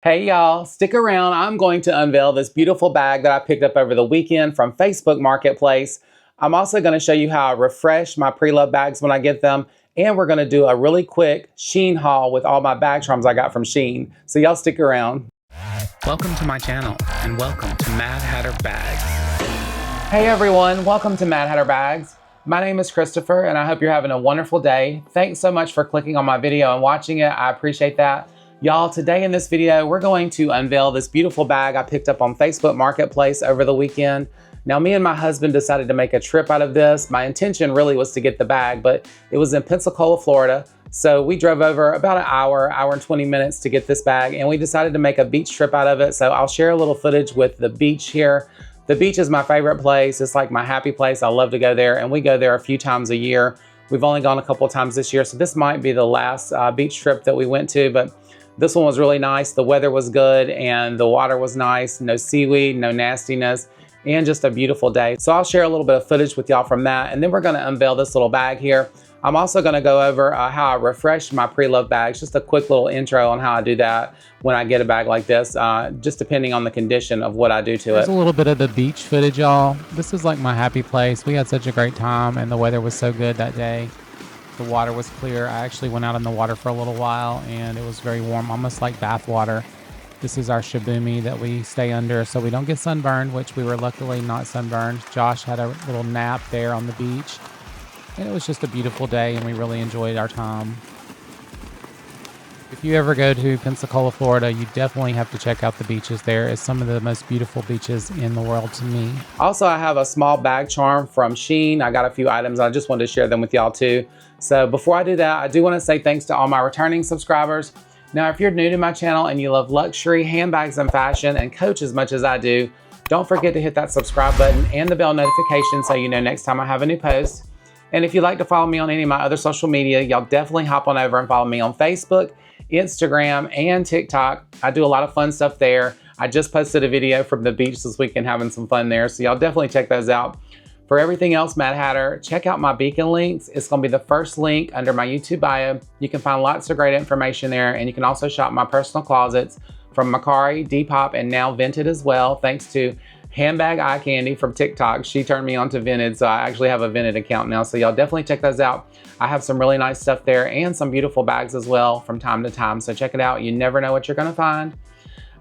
Hey y'all, stick around. I'm going to unveil this beautiful bag that I picked up over the weekend from Facebook Marketplace. I'm also going to show you how I refresh my pre-loved bags when I get them. And we're going to do a really quick Shein haul with all my bag charms I got from Shein. So y'all stick around. Welcome to my channel and welcome to Mad Hatter Bags. Hey everyone, welcome to Mad Hatter Bags. My name is Christopher and I hope you're having a wonderful day. Thanks so much for clicking on my video and watching it. I appreciate that. Y'all, today in this video, we're going to unveil this beautiful bag I picked up on Facebook Marketplace over the weekend. Now, me and my husband decided to make a trip out of this. My intention really was to get the bag, but it was in Pensacola, Florida. So we drove over about an hour and 20 minutes to get this bag, and we decided to make a beach trip out of it. So I'll share a little footage with the beach here. The beach is my favorite place. It's like my happy place. I love to go there, and we go there a few times a year. We've only gone a couple of times this year, so this might be the last beach trip that we went to, but this one was really nice. The weather was good and the water was nice. No seaweed, no nastiness, and just a beautiful day. So I'll share a little bit of footage with y'all from that. And then we're gonna unveil this little bag here. I'm also gonna go over how I refresh my pre-loved bags. Just a quick little intro on how I do that when I get a bag like this, just depending on the condition of what I do to it. There's a little bit of the beach footage, y'all. This is like my happy place. We had such a great time and the weather was so good that day. The water was clear. I actually went out in the water for a little while and it was very warm, almost like bath water. This is our shaboomy that we stay under so we don't get sunburned, which we were luckily not sunburned. Josh had a little nap there on the beach and it was just a beautiful day and we really enjoyed our time. If you ever go to Pensacola, Florida, you definitely have to check out the beaches there. It's some of the most beautiful beaches in the world to me. Also, I have a small bag charm from Shein. I got a few items. I just wanted to share them with y'all too. So before I do that, I do want to say thanks to all my returning subscribers. Now, if you're new to my channel and you love luxury, handbags, and fashion, and coach as much as I do, don't forget to hit that subscribe button and the bell notification so you know next time I have a new post. And if you'd like to follow me on any of my other social media, y'all definitely hop on over and follow me on Facebook, Instagram, and TikTok. I do a lot of fun stuff there. I just posted a video from the beach this weekend having some fun there, so y'all definitely check those out. For everything else Mad Hatter, check out my beacon links. It's gonna be the first link under my YouTube bio. You can find lots of great information there, and you can also shop my personal closets from Macari, Depop, and now Vinted as well, thanks to Handbag Eye Candy from TikTok. She turned me on to Vinted, so I actually have a Vinted account now, so y'all definitely check those out. I have some really nice stuff there and some beautiful bags as well from time to time, so check it out. You never know what you're gonna find.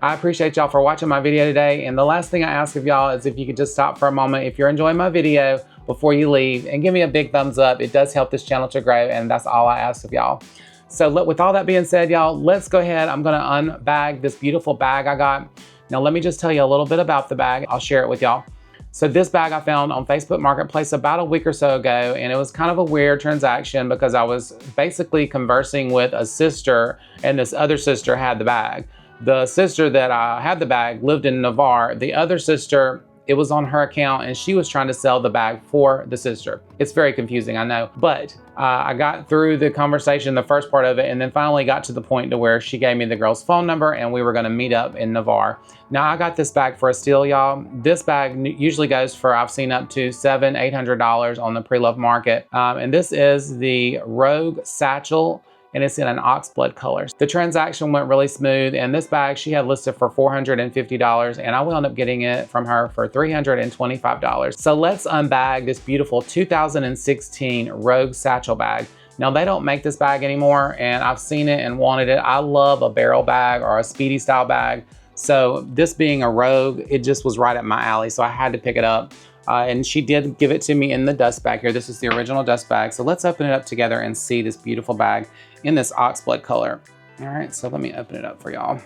I appreciate y'all for watching my video today, and the last thing I ask of y'all is if you could just stop for a moment if you're enjoying my video before you leave and give me a big thumbs up. It does help this channel to grow, and that's all I ask of y'all. So with all that being said, y'all, let's go ahead. I'm gonna unbag this beautiful bag I got. Now let me just tell you a little bit about the bag. I'll share it with y'all. So this bag I found on Facebook Marketplace about a week or so ago, and it was kind of a weird transaction because I was basically conversing with a sister and this other sister had the bag. The sister that had the bag lived in Navarre. The other sister, it was on her account and she was trying to sell the bag for the sister. It's very confusing, I know, but I got through the conversation, the first part of it, and then finally got to the point to where she gave me the girl's phone number and we were gonna meet up in Navarre. Now I got this bag for a steal, y'all. This bag usually goes for, I've seen up to $700-800 on the pre-loved market. And this is the Rogue Satchel, and it's in an oxblood color. The transaction went really smooth, and this bag she had listed for $450, and I wound up getting it from her for $325. So let's unbag this beautiful 2016 Rogue Satchel bag. Now they don't make this bag anymore, and I've seen it and wanted it. I love a barrel bag or a speedy style bag. So this being a Rogue, it just was right up my alley, so I had to pick it up. And she did give it to me in the dust bag here. This is the original dust bag. So let's open it up together and see this beautiful bag in this oxblood color. All right, so let me open it up for y'all.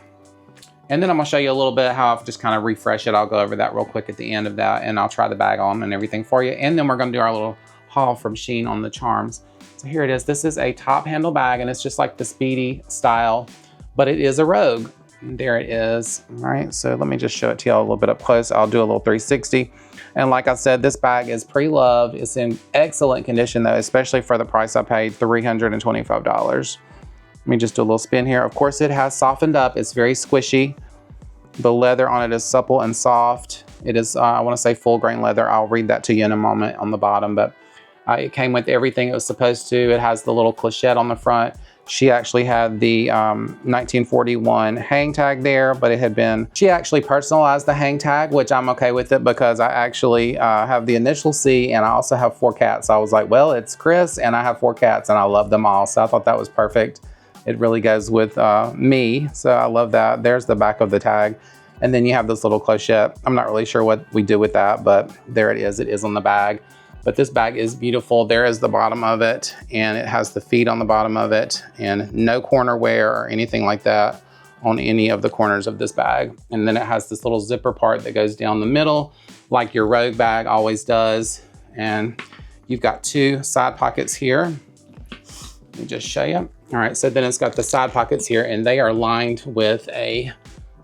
And then I'm gonna show you a little bit how I've just kind of refresh it. I'll go over that real quick at the end of that, and I'll try the bag on and everything for you. And then we're gonna do our little haul from Shein on the charms. So here it is. This is a top handle bag, and it's just like the speedy style, but it is a Rogue. There it is. All right, so let me just show it to y'all a little bit up close. I'll do a little 360. And like I said, this bag is pre-loved. It's in excellent condition though, especially for the price I paid, $325. Let me just do a little spin here. Of course, it has softened up. It's very squishy. The leather on it is supple and soft. It is, I wanna say full grain leather. I'll read that to you in a moment on the bottom, but it came with everything it was supposed to. It has the little clochette on the front. She actually had the 1941 hang tag there, but it had been, she actually personalized the hang tag, which I'm okay with it because I actually have the initial C and I also have 4 cats. So I was like, well, it's Chris and I have 4 cats and I love them all. So I thought that was perfect. It really goes with me. So I love that. There's the back of the tag. And then you have this little clochette. I'm not really sure what we do with that, but there it is. It is on the bag. But this bag is beautiful. There is the bottom of it, and it has the feet on the bottom of it, and no corner wear or anything like that on any of the corners of this bag. And then it has this little zipper part that goes down the middle, like your Rogue bag always does. And you've got 2 side pockets here. Let me just show you. All right, so then it's got the side pockets here, and they are lined with a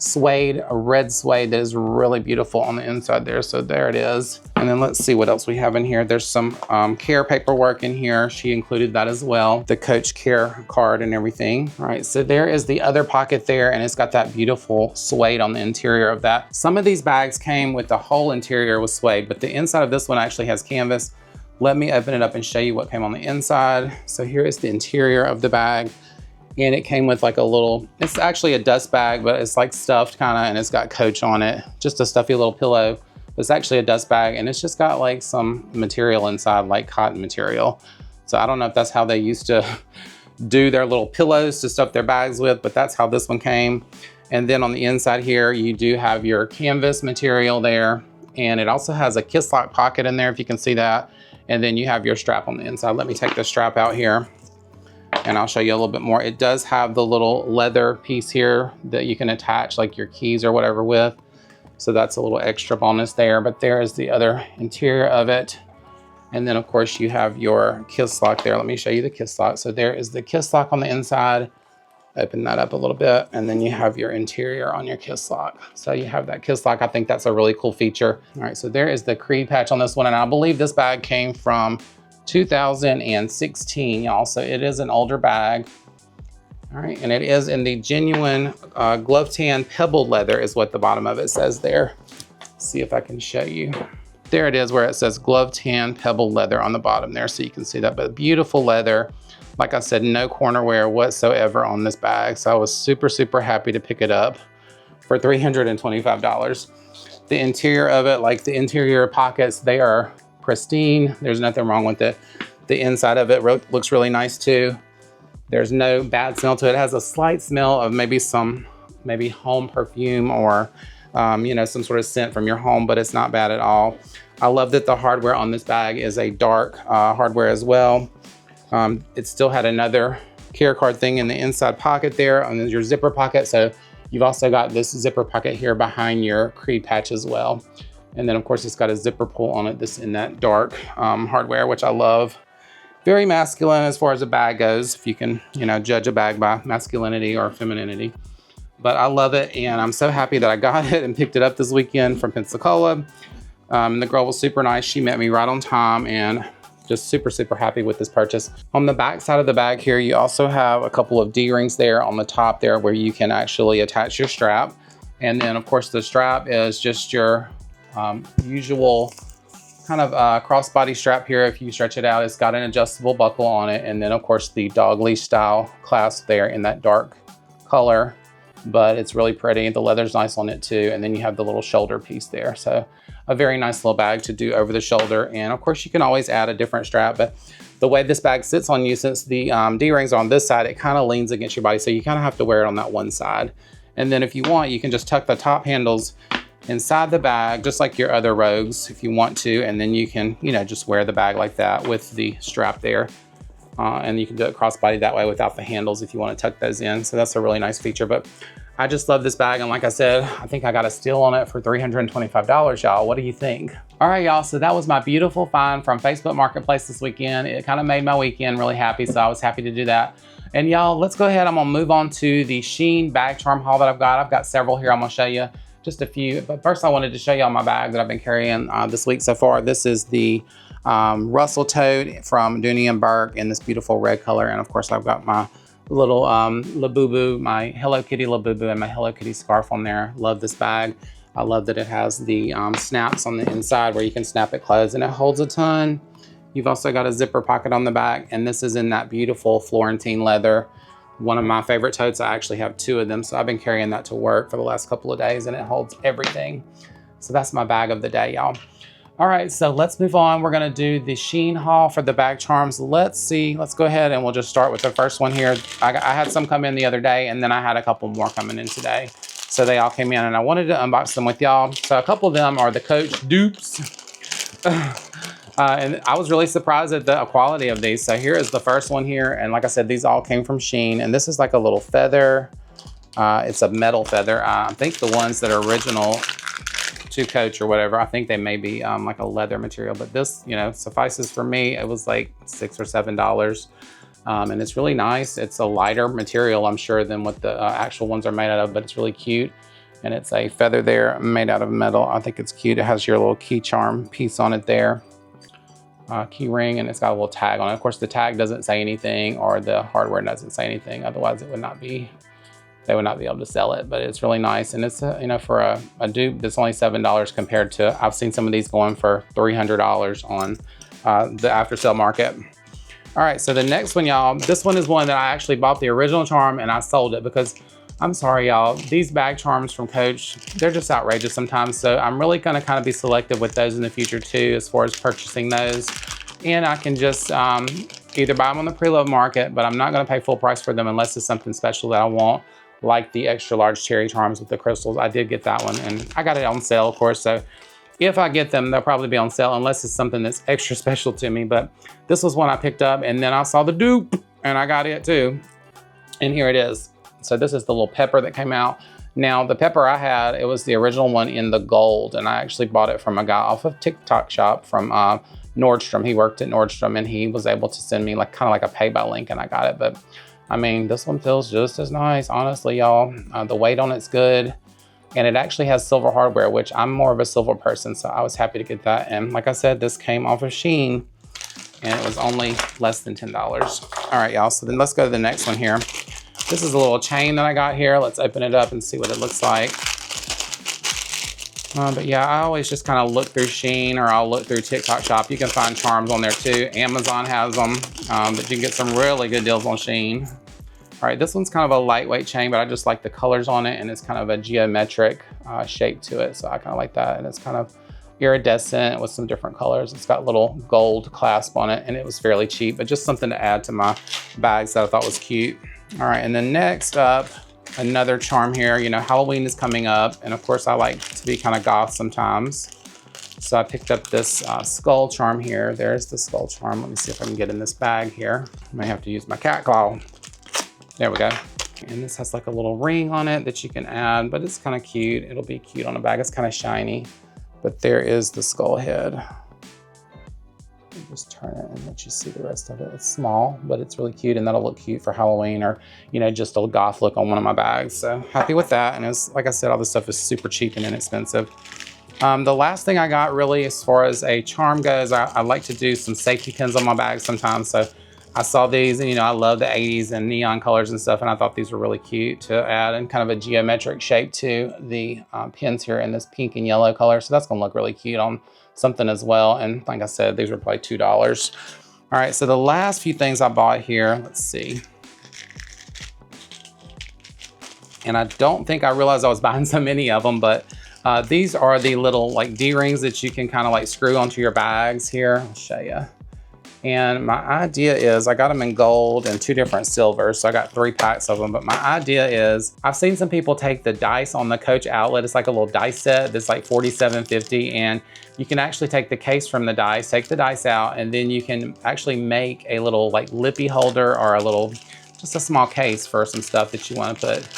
suede, a red suede that is really beautiful on the inside there. So there it is. And then let's see what else we have in here. There's some care paperwork in here. She included that as well. The Coach Care card and everything. All right, so there is the other pocket there, and it's got that beautiful suede on the interior of that. Some of these bags came with the whole interior with suede, but the inside of this one actually has canvas. Let me open it up and show you what came on the inside. So here is the interior of the bag. And it came with like a little, it's actually a dust bag, but it's like stuffed kind of, and it's got Coach on it. Just a stuffy little pillow. It's actually a dust bag, and it's just got like some material inside, like cotton material. So I don't know if that's how they used to do their little pillows to stuff their bags with, but that's how this one came. And then on the inside here, you do have your canvas material there. And it also has a kiss lock pocket in there, if you can see that. And then you have your strap on the inside. Let me take the strap out here, and I'll show you a little bit more. It does have the little leather piece here that you can attach like your keys or whatever with. So that's a little extra bonus there, but there is the other interior of it. And then of course you have your kiss lock there. Let me show you the kiss lock. So there is the kiss lock on the inside. Open that up a little bit, and then you have your interior on your kiss lock. So you have that kiss lock. I think that's a really cool feature. All right, so there is the Creed patch on this one, and I believe this bag came from 2016, y'all. So it is an older bag. All right, and it is in the genuine glove tan pebbled leather is what the bottom of it says there. Let's see if I can show you. There it is where it says glove tan pebbled leather on the bottom there, so you can see that, but beautiful leather. Like I said, no corner wear whatsoever on this bag. So I was super, super happy to pick it up for $325. The interior of it, like the interior pockets, they are pristine. There's nothing wrong with it. The inside of it looks really nice too. There's no bad smell to it. It has a slight smell of maybe home perfume or you know, some sort of scent from your home, but it's not bad at all. I love that the hardware on this bag is a dark hardware as well. It still had another care card thing in the inside pocket there on your zipper pocket. So you've also got this zipper pocket here behind your Creed patch as well. And then of course it's got a zipper pull on it, this in that dark hardware, which I love. Very masculine as far as a bag goes, if you can, you know, judge a bag by masculinity or femininity. But I love it, and I'm so happy that I got it and picked it up this weekend from Pensacola. And the girl was super nice. She met me right on time, and just super, super happy with this purchase. On the back side of the bag here, you also have a couple of D-rings there on the top there where you can actually attach your strap. And then of course the strap is just your usual kind of crossbody strap here. If you stretch it out, it's got an adjustable buckle on it. And then of course the dog leash style clasp there in that dark color, but it's really pretty. The leather's nice on it too. And then you have the little shoulder piece there. So a very nice little bag to do over the shoulder. And of course you can always add a different strap, but the way this bag sits on you, since the D-rings are on this side, it kind of leans against your body. So you kind of have to wear it on that one side. And then if you want, you can just tuck the top handles inside the bag, just like your other Rogues if you want to. And then you can, you know, just wear the bag like that with the strap there. And you can do it crossbody that way without the handles if you want to tuck those in. So that's a really nice feature. But I just love this bag, and like I said, I think I got a steal on it for $325, y'all. What do you think? All right, y'all, so that was my beautiful find from Facebook Marketplace this weekend. It kind of made my weekend really happy, so I was happy to do that. And y'all, let's go ahead. I'm gonna move on to the Shein bag charm haul that I've got. I've got several here. I'm gonna show you just a few, but first I wanted to show y'all my bag that I've been carrying this week so far. This is the Russell Toad from Dooney & Burke in this beautiful red color, and of course I've got my little Labubu, my Hello Kitty Labubu, and my Hello Kitty scarf on there. Love this bag. I love that it has the snaps on the inside where you can snap it closed, and it holds a ton. You've also got a zipper pocket on the back, and this is in that beautiful Florentine leather. one of my favorite totes. I actually have 2 of them, so I've been carrying that to work for the last couple of days, and it holds everything. So that's my bag of the day, y'all. All right, so let's move on. We're gonna do the Shein haul for the bag charms. Let's go ahead and we'll just start with the first one here. I had some come in the other day, and then I had a couple more coming in today. So they all came in, and I wanted to unbox them with y'all. So a couple of them are the Coach dupes. And I was really surprised at the quality of these. So here is the first one here. And like I said, these all came from Shein, and this is like a little feather. It's a metal feather. I think the ones that are original to Coach or whatever, I think they may be like a leather material, but this, you know, suffices for me. It was like $6 or $7. And it's really nice. It's a lighter material, I'm sure, than what the actual ones are made out of, but it's really cute. And it's a feather there made out of metal. I think it's cute. It has your little key charm piece on it there. Key ring, and it's got a little tag on it. Of course, the tag doesn't say anything, or the hardware doesn't say anything. Otherwise, it would not be, they would not be able to sell it. But it's really nice, and it's you know, for a dupe that's only $7 compared to, I've seen some of these going for $300 on the after sale market. All right, so the next one, y'all, this one is one that I actually bought the original charm and I sold it because, I'm sorry, y'all, these bag charms from Coach, they're just outrageous sometimes. So I'm really gonna kind of be selective with those in the future too, as far as purchasing those. And I can just either buy them on the Preloved market, but I'm not gonna pay full price for them unless it's something special that I want, like the extra large cherry charms with the crystals. I did get that one, and I got it on sale, of course. So if I get them, they'll probably be on sale unless it's something that's extra special to me. But this was one I picked up, and then I saw the dupe and I got it too. And here it is. So this is the little pepper that came out. Now the pepper I had, it was the original one in the gold, and I actually bought it from a guy off of TikTok shop from Nordstrom. He worked at Nordstrom, and he was able to send me like kind of like a pay by link, and I got it. But I mean, this one feels just as nice, honestly, y'all. The weight on it's good, and it actually has silver hardware, which I'm more of a silver person, so I was happy to get that. And like I said, this came off of Shein, and it was only less than $10. All right, y'all, so then let's go to the next one here. This is a little chain that I got here. Let's open it up and see what it looks like. But yeah, I always just kind of look through Shein, or I'll look through TikTok shop. You can find charms on there too. Amazon has them, but you can get some really good deals on Shein. All right, this one's kind of a lightweight chain, but I just like the colors on it, and it's kind of a geometric shape to it. So I kind of like that, and it's kind of iridescent with some different colors. It's got little gold clasp on it, and it was fairly cheap, but just something to add to my bags that I thought was cute. All right, and then next up, another charm here. You know, Halloween is coming up, and of course I like to be kind of goth sometimes. So I picked up this skull charm here. There's the skull charm. Let me see if I can get in this bag here. I may have to use my cat claw. There we go. And this has like a little ring on it that you can add, but it's kind of cute. It'll be cute on a bag. It's kind of shiny, but there is the skull head. Just turn it and let you see the rest of it. It's small, but it's really cute, and that'll look cute for Halloween, or, you know, just a goth look on one of my bags. So happy with that. And it's, like I said, all this stuff is super cheap and inexpensive. The last thing I got really, as far as a charm goes, I like to do some safety pins on my bags sometimes. So I saw these, and, you know, I love the 80s and neon colors and stuff, and I thought these were really cute to add in kind of a geometric shape to the pins here in this pink and yellow color. So that's gonna look really cute on something as well. And like I said, these were probably $2. All right, so the last few things I bought here, let's see. And I don't think I realized I was buying so many of them, but these are the little like D-rings that you can kind of like screw onto your bags here. I'll show you. And my idea is, I got them in gold and 2 different silvers, so I got 3 packs of them. But my idea is, I've seen some people take the dice on the Coach outlet. It's like a little dice set that's like $47.50, and you can actually take the case from the dice, take the dice out, and then you can actually make a little like lippy holder, or a little, just a small case for some stuff that you want to put.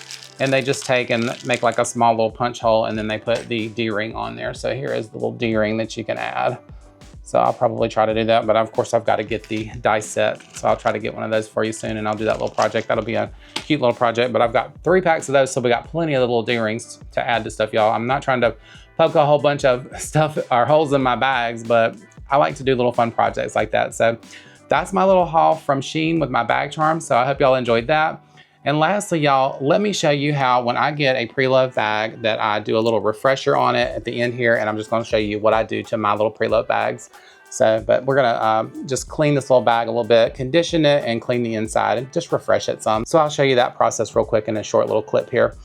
And they just take and make like a small little punch hole, and then they put the D-ring on there. So here is the little D-ring that you can add. So I'll probably try to do that, but of course I've got to get the dice set. So I'll try to get one of those for you soon, and I'll do that little project. That'll be a cute little project, but I've got 3 packs of those, so we got plenty of little D-rings to add to stuff, y'all. I'm not trying to poke a whole bunch of stuff or holes in my bags, but I like to do little fun projects like that. So that's my little haul from Shein with my bag charms. So I hope y'all enjoyed that. And lastly, y'all, let me show you how, when I get a Preloved bag, that I do a little refresher on it at the end here, and I'm just gonna show you what I do to my little Preloved bags. So, but we're gonna just clean this little bag a little bit, condition it, and clean the inside, and just refresh it some. So I'll show you that process real quick in a short little clip here.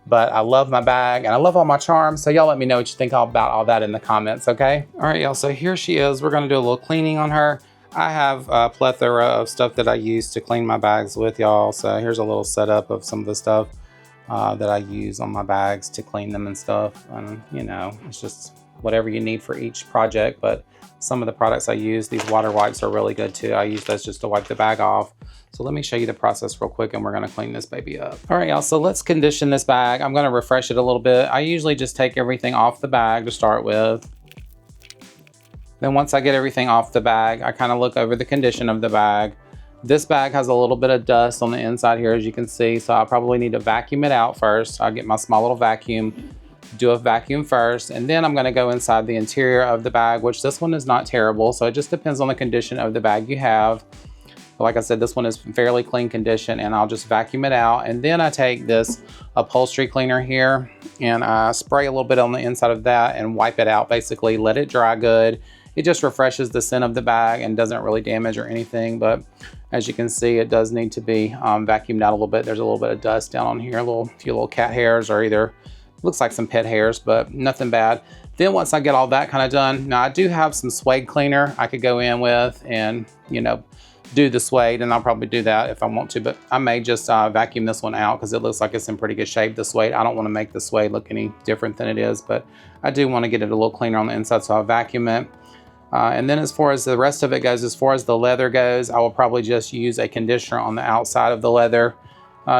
But I love my bag, and I love all my charms, so y'all let me know what you think about all that in the comments, okay? All right, y'all, so here she is. We're gonna do a little cleaning on her. I have a plethora of stuff that I use to clean my bags with, y'all. So here's a little setup of some of the stuff that I use on my bags to clean them and stuff. And you know, it's just whatever you need for each project, but some of the products I use, these water wipes are really good too. I use those just to wipe the bag off. So let me show you the process real quick, and we're gonna clean this baby up. All right, y'all, so let's condition this bag. I'm gonna refresh it a little bit. I usually just take everything off the bag to start with. Then once I get everything off the bag, I kind of look over the condition of the bag. This bag has a little bit of dust on the inside here, as you can see, so I'll probably need to vacuum it out first. I'll get my small little vacuum, do a vacuum first, and then I'm gonna go inside the interior of the bag, which this one is not terrible, so it just depends on the condition of the bag you have. Like I said, this one is fairly clean condition, and I'll just vacuum it out. And then I take this upholstery cleaner here, and I spray a little bit on the inside of that and wipe it out, basically let it dry good. It just refreshes the scent of the bag and doesn't really damage or anything, but as you can see, it does need to be vacuumed out a little bit. There's a little bit of dust down on here, a few little cat hairs, or either looks like some pet hairs, but nothing bad. Then once I get all that kind of done, now I do have some suede cleaner I could go in with and, you know, do the suede, and I'll probably do that if I want to, but I may just vacuum this one out because it looks like it's in pretty good shape, the suede. I don't want to make the suede look any different than it is, but I do want to get it a little cleaner on the inside, so I'll vacuum it. And then as far as the rest of it goes, as far as the leather goes, I will probably just use a conditioner on the outside of the leather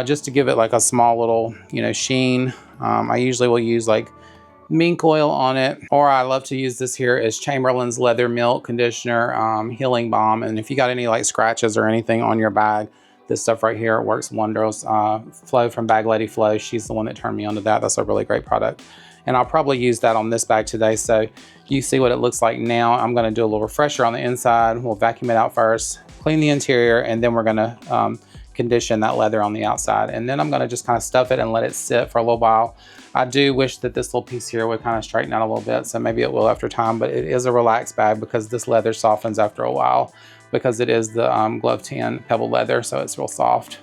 just to give it like a small little, you know, sheen. I usually will use like mink oil on it, or I love to use this here is Chamberlain's Leather Milk Conditioner Healing Balm. And if you got any like scratches or anything on your bag, this stuff right here works wonders. Flo from Bag Lady Flo, she's the one that turned me onto that. That's a really great product. And I'll probably use that on this bag today. So you see what it looks like now. I'm gonna do a little refresher on the inside. We'll vacuum it out first, clean the interior, and then we're gonna condition that leather on the outside. And then I'm gonna just kind of stuff it and let it sit for a little while. I do wish that this little piece here would kind of straighten out a little bit, so maybe it will after time, but it is a relaxed bag because this leather softens after a while because it is the glove tan pebble leather, so it's real soft.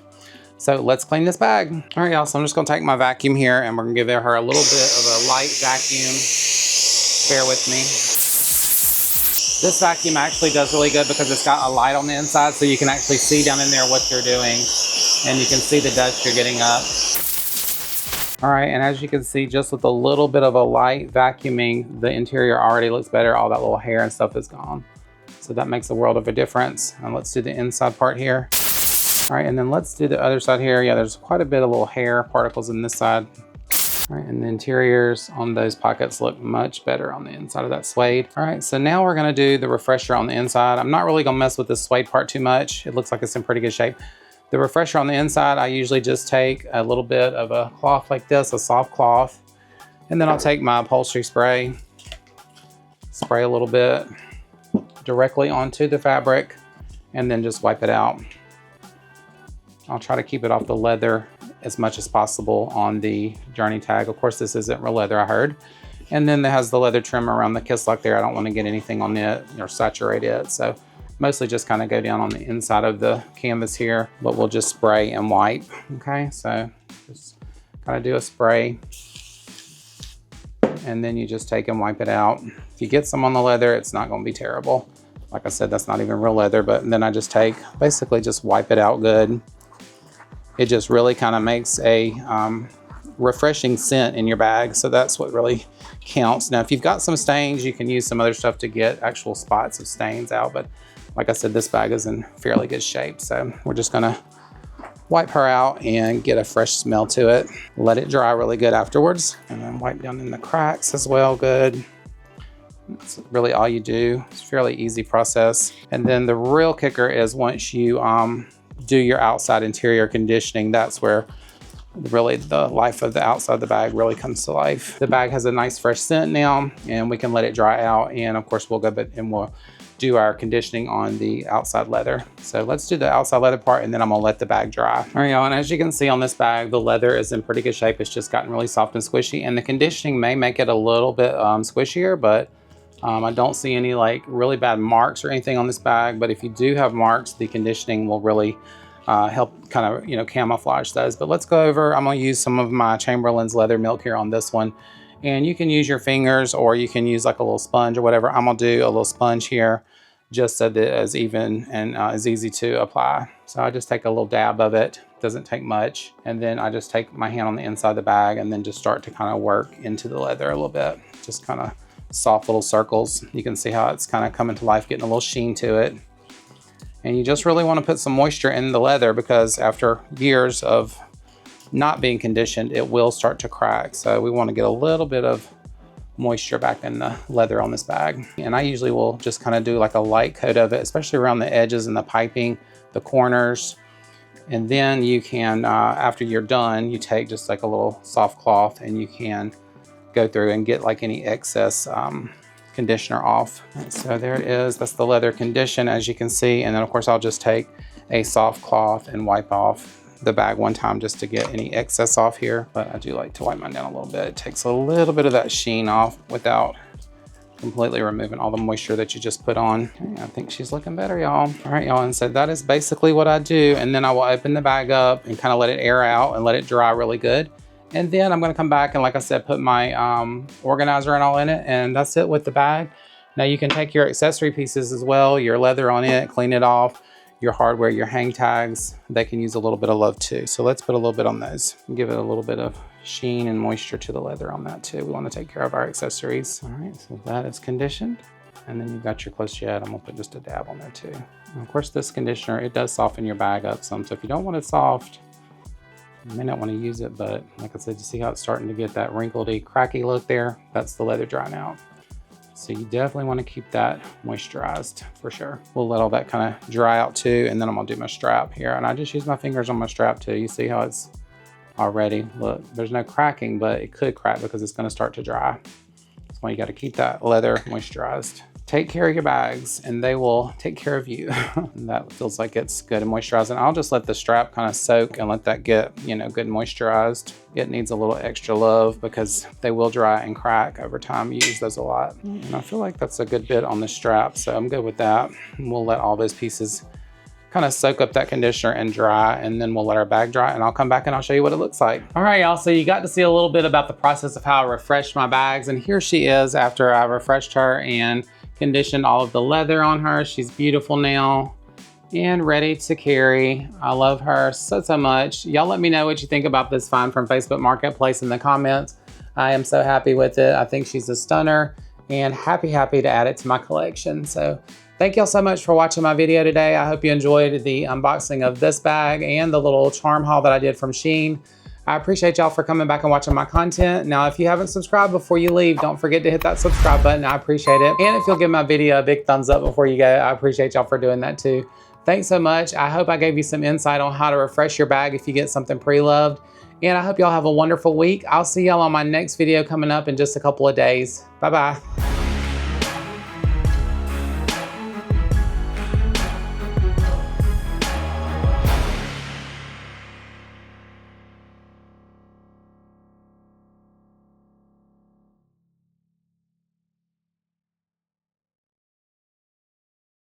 So let's clean this bag. All right, y'all, so I'm just gonna take my vacuum here and we're gonna give her a little bit of a light vacuum. Bear with me. This vacuum actually does really good because it's got a light on the inside, so you can actually see down in there what you're doing, and you can see the dust you're getting up. All right, and as you can see, just with a little bit of a light vacuuming, the interior already looks better. All that little hair and stuff is gone. So that makes a world of a difference. And let's do the inside part here. All right, and then let's do the other side here. Yeah, there's quite a bit of little hair particles in this side. All right, and the interiors on those pockets look much better on the inside of that suede. All right, so now we're gonna do the refresher on the inside. I'm not really gonna mess with the suede part too much. It looks like it's in pretty good shape. The refresher on the inside, I usually just take a little bit of a cloth like this, a soft cloth, and then I'll take my upholstery spray, spray a little bit directly onto the fabric, and then just wipe it out. I'll try to keep it off the leather as much as possible on the journey tag. Of course, this isn't real leather, I heard. And then it has the leather trim around the kiss lock there. I don't want to get anything on it or saturate it. So mostly just kind of go down on the inside of the canvas here, but we'll just spray and wipe. Okay, so just kind of do a spray. And then you just take and wipe it out. If you get some on the leather, it's not going to be terrible. Like I said, that's not even real leather, but then I just basically just wipe it out good. It just really kind of makes a refreshing scent in your bag. So that's what really counts. Now, if you've got some stains, you can use some other stuff to get actual spots of stains out. But like I said, this bag is in fairly good shape. So we're just gonna wipe her out and get a fresh smell to it. Let it dry really good afterwards. And then wipe down in the cracks as well, good. That's really all you do. It's a fairly easy process. And then the real kicker is once you do your outside interior conditioning, that's where really the life of the outside of the bag really comes to life. The bag has a nice fresh scent now, and we can let it dry out. And of course, we'll go back and we'll do our conditioning on the outside leather. So let's do the outside leather part, and then I'm gonna let the bag dry. All right, y'all, and as you can see on this bag, the leather is in pretty good shape. It's just gotten really soft and squishy, and the conditioning may make it a little bit squishier, but I don't see any like really bad marks or anything on this bag, but if you do have marks, the conditioning will really help kind of, you know, camouflage those. But let's go over, I'm gonna use some of my Chamberlain's leather milk here on this one. And you can use your fingers or you can use like a little sponge or whatever. I'm gonna do a little sponge here just so that it's even and is easy to apply. So I just take a little dab of it, doesn't take much. And then I just take my hand on the inside of the bag and then just start to kind of work into the leather a little bit. Just kind of soft little circles. You can see how it's kind of coming to life, getting a little sheen to it. And you just really want to put some moisture in the leather because after years of not being conditioned, it will start to crack. So we want to get a little bit of moisture back in the leather on this bag. And I usually will just kind of do like a light coat of it, especially around the edges and the piping, the corners. And then you can, after you're done, you take just like a little soft cloth and you can go through and get like any excess conditioner off. And so there it is. That's the leather condition, as you can see. And then of course I'll just take a soft cloth and wipe off the bag one time just to get any excess off here. But I do like to wipe mine down a little bit. It takes a little bit of that sheen off without completely removing all the moisture that you just put on. Okay, I think she's looking better, y'all. All right, y'all, and so that is basically what I do. And then I will open the bag up and kind of let it air out and let it dry really good. And then I'm gonna come back and, like I said, put my organizer and all in it, and that's it with the bag. Now you can take your accessory pieces as well, your leather on it, clean it off, your hardware, your hang tags, they can use a little bit of love too. So let's put a little bit on those and give it a little bit of sheen and moisture to the leather on that too. We want to take care of our accessories. All right, so that is conditioned. And then you've got your close jet. I'm gonna put just a dab on there too. And of course, this conditioner, it does soften your bag up some. So if you don't want it soft, you may not want to use it, but like I said, you see how it's starting to get that wrinkledy, cracky look there? That's the leather drying out. So you definitely want to keep that moisturized for sure. We'll let all that kind of dry out too. And then I'm gonna do my strap here. And I just use my fingers on my strap too. You see how it's already, look, there's no cracking, but it could crack because it's gonna start to dry. That's why you gotta keep that leather moisturized. Take care of your bags and they will take care of you. And that feels like it's good and moisturized. And I'll just let the strap kind of soak and let that get, you know, good and moisturized. It needs a little extra love because they will dry and crack over time. You use those a lot. And I feel like that's a good bit on the strap. So I'm good with that. And we'll let all those pieces kind of soak up that conditioner and dry, and then we'll let our bag dry and I'll come back and I'll show you what it looks like. All right, y'all, so you got to see a little bit about the process of how I refreshed my bags, and here she is after I refreshed her and conditioned all of the leather on her. She's beautiful now and ready to carry. I love her so much. Y'all let me know what you think about this find from Facebook Marketplace in the comments. I am so happy with it. I think she's a stunner and happy to add it to my collection. So thank y'all so much for watching my video today. I hope you enjoyed the unboxing of this bag and the little charm haul that I did from Shein. I appreciate y'all for coming back and watching my content. Now, if you haven't subscribed before you leave, don't forget to hit that subscribe button. I appreciate it. And if you'll give my video a big thumbs up before you go, I appreciate y'all for doing that too. Thanks so much. I hope I gave you some insight on how to refresh your bag if you get something pre-loved. And I hope y'all have a wonderful week. I'll see y'all on my next video coming up in just a couple of days. Bye-bye.